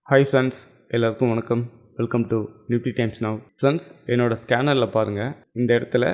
Hi friends, எல்லாருக்கும் வணக்கம். Welcome to Nifty times now. Friends, என்னோடய ஸ்கேனரில் பாருங்கள், இந்த இடத்துல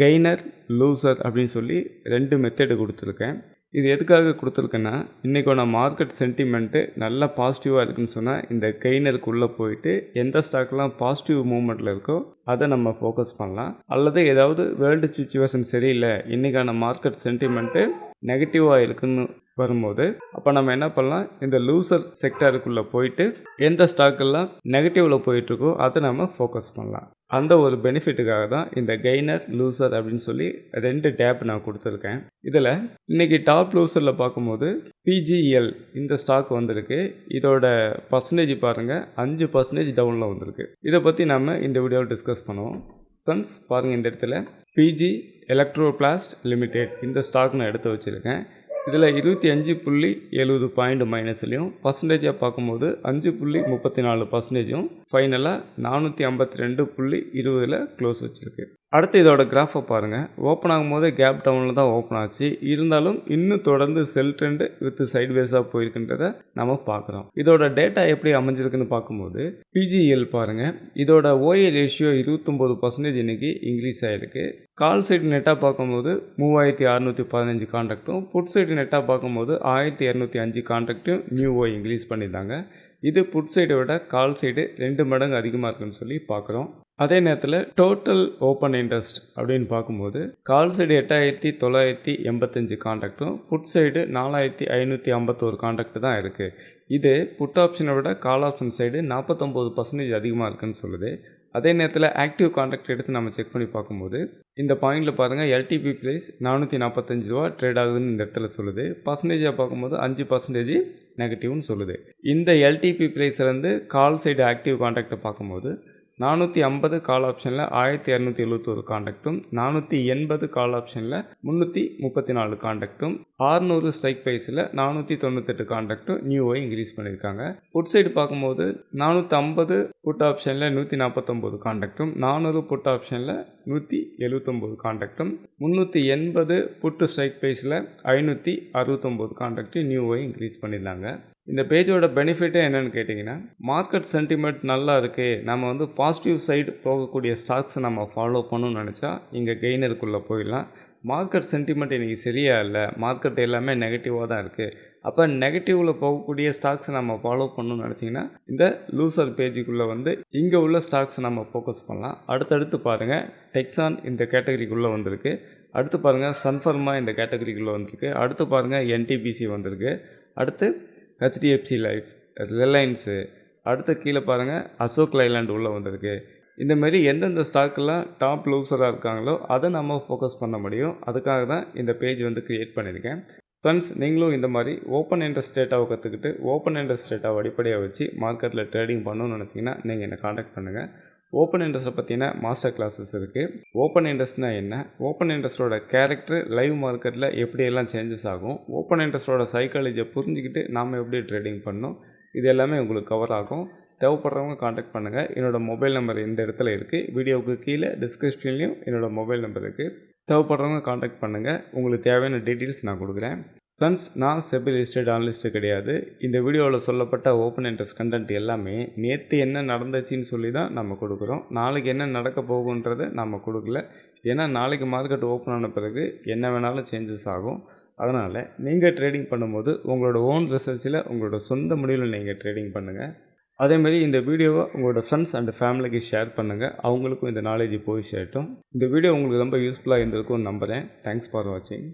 கெய்னர் லூசர் அப்படின்னு சொல்லி 2 மெத்தடு கொடுத்துருக்கேன். இது எதுக்காக கொடுத்துருக்கேன்னா, இன்றைக்கான மார்க்கெட் சென்டிமெண்ட்டு நல்லா பாசிட்டிவாக இருக்குதுன்னு சொன்னால் இந்த கெய்னருக்குள்ளே போயிட்டு எந்த ஸ்டாக்லாம் பாசிட்டிவ் மூவ்மெண்ட்டில் இருக்கோ அதை நம்ம ஃபோக்கஸ் பண்ணலாம். அல்லது ஏதாவது வேர்ல்டு சுச்சுவேஷன் சரியில்லை, இன்றைக்கான மார்க்கெட் சென்டிமெண்ட்டு நெகட்டிவாக இருக்குன்னு வரும்போது அப்போ நம்ம என்ன பண்ணலாம், இந்த லூசர் செக்டருக்குள்ளே போயிட்டு எந்த ஸ்டாக்கெல்லாம் நெகட்டிவில் போயிட்டுருக்கோ அதை நம்ம ஃபோக்கஸ் பண்ணலாம். அந்த ஒரு பெனிஃபிட்டுக்காக தான் இந்த கெய்னர் லூசர் அப்படின்னு சொல்லி 2 டேப் நான் கொடுத்துருக்கேன். இதில் இன்றைக்கி டாப் லூசரில் பார்க்கும்போது பிஜிஎல் இந்த ஸ்டாக் வந்திருக்கு. இதோட பர்சன்டேஜ் பாருங்கள், 5% டவுனில் வந்திருக்கு. இதை பற்றி நம்ம இந்த வீடியோவில் டிஸ்கஸ் பண்ணுவோம். ஃப்ரெண்ட்ஸ் பாருங்கள், இந்த இடத்துல பிஜி எலக்ட்ரோபிளாஸ்ட் லிமிடெட் இந்த ஸ்டாக் நான் எடுத்து வச்சுருக்கேன். இதில் 25.70 பாயிண்ட் மைனஸ்லையும் பர்சன்டேஜாக பார்க்கும்போது 5.34%, ஃபைனலாக 452.20 க்ளோஸ் வச்சுருக்கு. அடுத்து இதோட கிராஃபை பாருங்கள். ஓப்பன் ஆகும்போது கேப் டவுனில் தான் ஓப்பன் ஆச்சு. இருந்தாலும் இன்னும் தொடர்ந்து செல் ட்ரெண்டு வித் சைட்வேஸாக போயிருக்குன்றதை நம்ம பார்க்குறோம். இதோட டேட்டா எப்படி அமைஞ்சிருக்குன்னு பார்க்கும்போது பிஜிஎல் பாருங்கள், இதோட ஓஏ ரேஷியோ 29% இன்றைக்கி இன்க்ரீஸ் ஆகிருக்கு. கால் சைடு நெட்டாக பார்க்கும்போது 3615 கான்ட்ராக்டும், புட் சைடு நெட்டாக பார்க்கும்போது 1205 கான்ட்ராக்டும் நியூ ஓ இன்க்ரீஸ் பண்ணியிருந்தாங்க. இது புட் சைடை விட கால் சைடு 2 மடங்கு அதிகமாக இருக்குன்னு சொல்லி பார்க்குறோம். அதே நேரத்தில் டோட்டல் ஓப்பன் இன்ட்ரெஸ்ட் அப்படின்னு பார்க்கும்போது கால் சைடு 8985 கான்ட்ராக்டும், புட் சைடு 4551 கான்ட்ராக்ட் தான் இருக்குது. இது புட் ஆப்ஷனை விட கால் ஆப்ஷன் சைடு 49% அதிகமாக இருக்குன்னு சொல்லுது. அதே நேரத்தில் ஆக்டிவ் கான்ட்ராக்ட் எடுத்து நம்ம செக் பண்ணி பார்க்கும்போது இந்த பாயிண்டில் பாருங்கள், எல்டிபி ப்ரைஸ் 445 ரூபா ட்ரேட் ஆகுதுன்னு இந்த இடத்துல சொல்லுது. பர்சன்டேஜாக பார்க்கும்போது 5% நெகட்டிவ்னு சொல்லுது. இந்த எல்டிபி ப்ரைஸ்லேருந்து கால் சைடு ஆக்டிவ் கான்ட்ராக்டை பார்க்கும்போது 450 கால் ஆப்ஷனில் 1271 கான்ட்ராக்டும், 480 கால் ஆப்ஷனில் 334 கான்ட்ராக்டும், 600 ஸ்ட்ரைக் ப்ரைஸில் 498 கான்ட்ராக்டும் நியூவை இன்க்ரீஸ் பண்ணியிருக்காங்க. புட் சைடு பார்க்கும்போது 450 புட் ஆப்ஷனில் 149 கான்ட்ராக்டும், 400 புட் ஆப்ஷனில் 179 கான்ட்ராக்டும், 380 புட்டு ஸ்ட்ரைக் ப்ரைஸில் 569 கான்ட்ராக்டும் நியூவை இன்க்ரீஸ் பண்ணியிருந்தாங்க. இந்த பேஜோட பெனிஃபிட்டே என்னென்னு கேட்டிங்கன்னா, மார்க்கெட் சென்டிமெண்ட் நல்லா இருக்குது, நம்ம பாசிட்டிவ் சைடு போகக்கூடிய ஸ்டாக்ஸை நம்ம ஃபாலோ பண்ணணும்னு நினச்சா இங்கே கெய்னருக்குள்ளே போயிடலாம். மார்க்கெட் சென்டிமெண்ட் இன்றைக்கி சரியாக இல்லை, மார்க்கெட் எல்லாமே நெகட்டிவாக தான் இருக்குது. அப்போ நெகட்டிவில் போகக்கூடிய ஸ்டாக்ஸை நம்ம ஃபாலோ பண்ணணும்னு நினச்சிங்கன்னா இந்த லூசர் பேஜுக்குள்ளே இங்கே உள்ள ஸ்டாக்ஸை நம்ம ஃபோக்கஸ் பண்ணலாம். அடுத்தடுத்து பாருங்கள், டெக்ஸான் இந்த கேட்டகரிக்குள்ளே வந்திருக்கு. அடுத்து பாருங்கள், சன்ஃபர்மா இந்த கேட்டகரிக்குள்ளே வந்திருக்கு. அடுத்து பாருங்கள், என்டிபிசி வந்திருக்கு. அடுத்து ஹெச்டிஎஃப்சி லைஃப், ரிலையன்ஸு, அடுத்த கீழே பாருங்கள் அசோக் லைலாண்ட் உள்ளே வந்திருக்கு. இந்தமாரி எந்தெந்த ஸ்டாக்கெல்லாம் டாப் லூசராக இருக்காங்களோ அதை நம்ம ஃபோக்கஸ் பண்ண முடியும். அதுக்காக தான் இந்த பேஜ் க்ரியேட் பண்ணியிருக்கேன். ஃப்ரெண்ட்ஸ், நீங்களும் இந்த மாதிரி ஓப்பன் இன்ட்ரெஸ்ட் டேட்டாவை கற்றுக்கிட்டு ஓப்பன் இன்ட்ரெஸ்ட் டேட்டாவை அடிப்படையாக வச்சு மார்க்கெட்டில் ட்ரேடிங் பண்ணணும்னு நினச்சிங்கன்னா நீங்கள் என்னை காண்டாக்ட் பண்ணுங்கள். ஓப்பன் இன்ட்ரெஸ்ட்டை பற்றின மாஸ்டர் கிளாஸஸ் இருக்குது. ஓப்பன் இன்ட்ரெஸ்ட்னா என்ன, ஓப்பன் இன்ட்ரெஸ்ட்டோட கேரக்டர் லைவ் மார்க்கெட்டில் எப்படியெல்லாம் சேஞ்சஸ் ஆகும், ஓப்பன் இன்ட்ரெஸ்ட்டோட சைக்காலஜியை புரிஞ்சுக்கிட்டு நாம் எப்படி ட்ரேடிங் பண்ணணும், இது எல்லாமே உங்களுக்கு கவர் ஆகும். தேவைப்படுறவங்க காண்டாக்ட் பண்ணுங்கள். என்னோடய மொபைல் நம்பர் இந்த இடத்துல இருக்குது. வீடியோவுக்கு கீழே டிஸ்கிரிப்ஷன்லேயும் என்னோடய மொபைல் நம்பர் இருக்குது. தேவைப்படுறவங்க காண்டாக்ட் பண்ணுங்கள். உங்களுக்கு தேவையான டீட்டெயில்ஸ் நான் கொடுக்குறேன். ஃப்ரெண்ட்ஸ், நான் செபி லிஸ்டட் அனலிஸ்ட்டு கிடையாது. இந்த வீடியோவில் சொல்லப்பட்ட ஓப்பன் இன்ட்ரெஸ்ட் கண்டென்ட் எல்லாமே நேற்று என்ன நடந்துச்சுன்னு சொல்லி தான் நம்ம கொடுக்குறோம். நாளைக்கு என்ன நடக்க போகுன்றதை நம்ம கொடுக்கல. ஏன்னா நாளைக்கு மார்க்கெட் ஓப்பன் ஆன பிறகு என்ன வேணாலும் சேஞ்சஸ் ஆகும். அதனால் நீங்கள் ட்ரேடிங் பண்ணும்போது உங்களோட ஓன் ரிசர்ச்சில் உங்களோட சொந்த முடிவில் நீங்கள் ட்ரேடிங் பண்ணுங்கள். அதேமாதிரி இந்த வீடியோவை உங்களோட ஃப்ரெண்ட்ஸ் அண்ட் ஃபேமிலிக்கு ஷேர் பண்ணுங்கள். அவங்களுக்கும் இந்த நாலேஜ் போய் சேரட்டும். இந்த வீடியோ உங்களுக்கு ரொம்ப யூஸ்ஃபுல்லாக இருந்திருக்கும்னு நம்புகிறேன். தேங்க்ஸ் ஃபார் வாட்சிங்.